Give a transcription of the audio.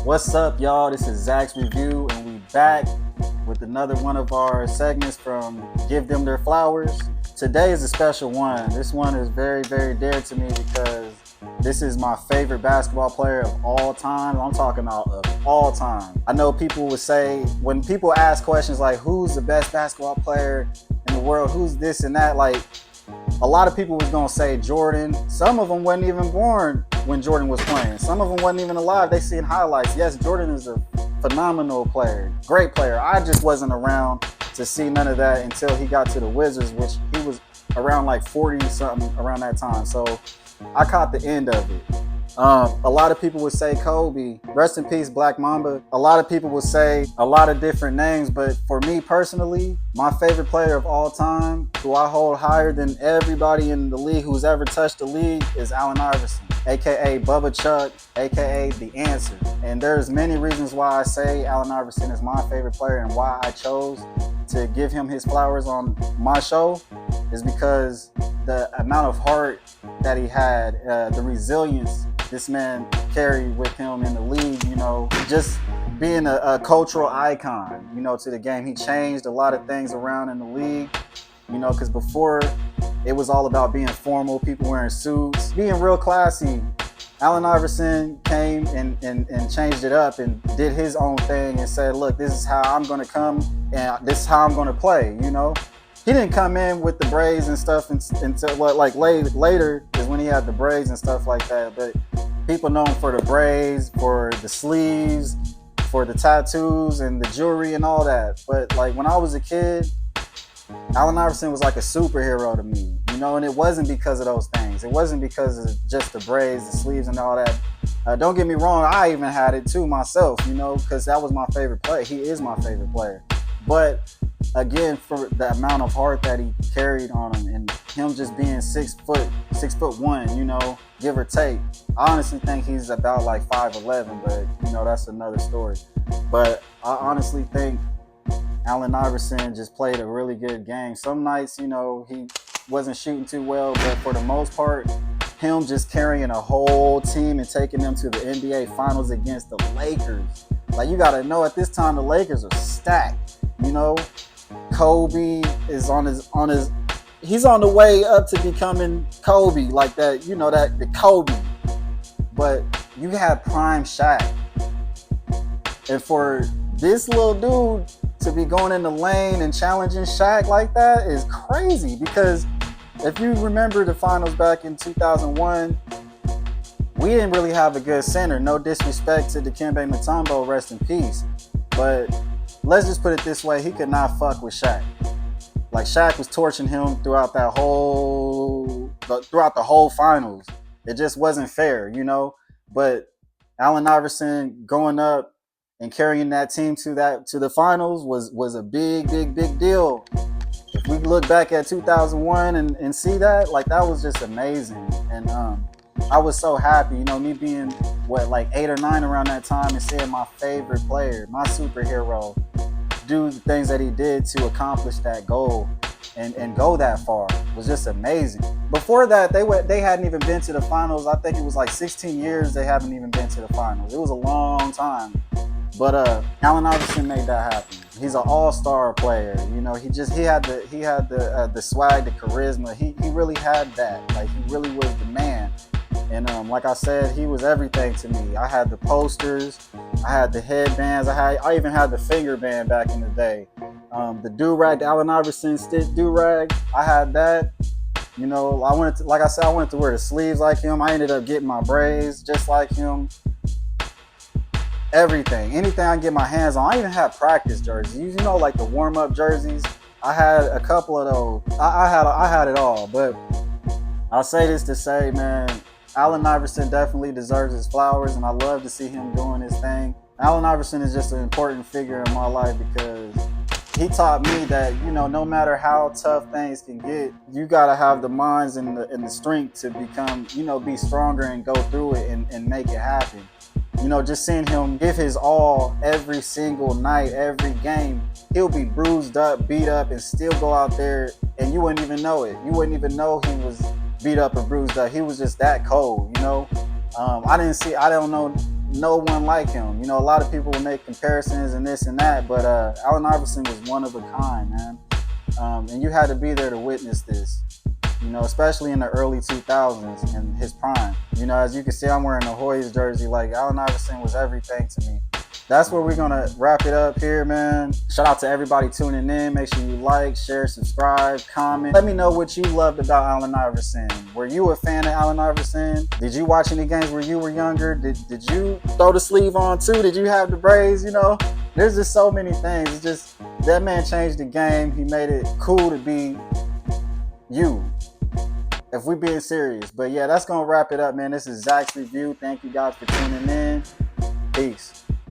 What's up, y'all? This is Zach's Review, and we back with another one of our segments from Give Them Their Flowers. Today is a special one. This one is very, very dear to me because this is my favorite basketball player of all time. I'm talking about of all time. I know people would say, when people ask questions like, who's the best basketball player in the world, who's this and that, like, a lot of people was gonna say Jordan. Some of them wasn't even born when Jordan was playing. Some of them wasn't even alive. They seen highlights. Yes, Jordan is a phenomenal player, great player. I just wasn't around to see none of that until he got to the Wizards, which he was around like 40 something around that time. So I caught the end of it. A lot of people would say Kobe, rest in peace, Black Mamba. A lot of people would say a lot of different names, but for me personally, my favorite player of all time, who I hold higher than everybody in the league who's ever touched the league, is Allen Iverson, aka Bubba Chuck, aka The Answer. And there's many reasons why I say Allen Iverson is my favorite player and why I chose to give him his flowers on my show is because the amount of heart that he had, the resilience this man carried with him in the league, just being a cultural icon, to the game. He changed a lot of things around in the league, because before it was all about being formal, people wearing suits, being real classy. Allen Iverson came and changed it up and did his own thing and said, look, this is how I'm going to come and this is how I'm going to play, He didn't come in with the braids and stuff until like later is when he had the braids and stuff like that. But people know him for the braids, for the sleeves, for the tattoos and the jewelry and all that. But like when I was a kid, Allen Iverson was like a superhero to me, and it wasn't because of those things. It wasn't because of just the braids, the sleeves and all that. Don't get me wrong, I even had it too myself, because that was my favorite player. He is my favorite player. But again, for the amount of heart that he carried on him and him just being 6'1", give or take. I honestly think he's about like 5'11", but that's another story. But I honestly think Allen Iverson just played a really good game. Some nights, he wasn't shooting too well, but for the most part, him just carrying a whole team and taking them to the NBA Finals against the Lakers. Like, you got to know, at this time, the Lakers are stacked. Kobe is he's on the way up to becoming Kobe, like that, the Kobe. But you have prime Shaq. And for this little dude to be going in the lane and challenging Shaq like that is crazy, because if you remember the finals back in 2001, we didn't really have a good center. No disrespect to Dikembe Mutombo, rest in peace. But let's just put it this way, he could not fuck with Shaq. Like, Shaq was torching him throughout the whole finals. It just wasn't fair, But Allen Iverson going up and carrying that team to the finals was a big, big, big deal. If we look back at 2001 and see that, like, that was just amazing. And I was so happy, me being like 8 or 9 around that time and seeing my favorite player, my superhero, do the things that he did to accomplish that goal and go that far was just amazing. Before that, they hadn't even been to the finals. I think it was like 16 years they haven't even been to the finals. It was a long time. But Allen Iverson made that happen. He's an all-star player. He had the swag, the charisma. He really had that. Like, he really was the man. And like I said, he was everything to me. I had the posters, I had the headbands, I even had the finger band back in the day. The do-rag, the Allen Iverson stitch do-rag, I had that. I wanted to wear the sleeves like him. I ended up getting my braids just like him. Anything I can get my hands on. I even had practice jerseys, like the warm-up jerseys. I had a couple of those. I had it all. But I'll say this to say, man, Allen Iverson definitely deserves his flowers, and I love to see him doing his thing. Allen Iverson is just an important figure in my life because he taught me that, no matter how tough things can get, you got to have the minds and the strength to become, be stronger and go through it and make it happen. Just seeing him give his all every single night, every game, he'll be bruised up, beat up, and still go out there, and you wouldn't even know it. You wouldn't even know he was beat up or bruised up. He was just that cold, I don't know no one like him. You know, a lot of people will make comparisons and this and that, but Allen Iverson was one of a kind, man. And you had to be there to witness this. You know, especially in the early 2000s in his prime. You know, as you can see, I'm wearing a Hoyas jersey. Like, Allen Iverson was everything to me. That's where we're gonna wrap it up here, man. Shout out to everybody tuning in. Make sure you like, share, subscribe, comment. Let me know what you loved about Allen Iverson. Were you a fan of Allen Iverson? Did you watch any games where you were younger? Did you throw the sleeve on too? Did you have the braids? You know, there's just so many things. It's just, that man changed the game. He made it cool to be you, if we're being serious. But yeah, that's gonna wrap it up, man. This is Zach's review. Thank you guys for tuning in. Peace.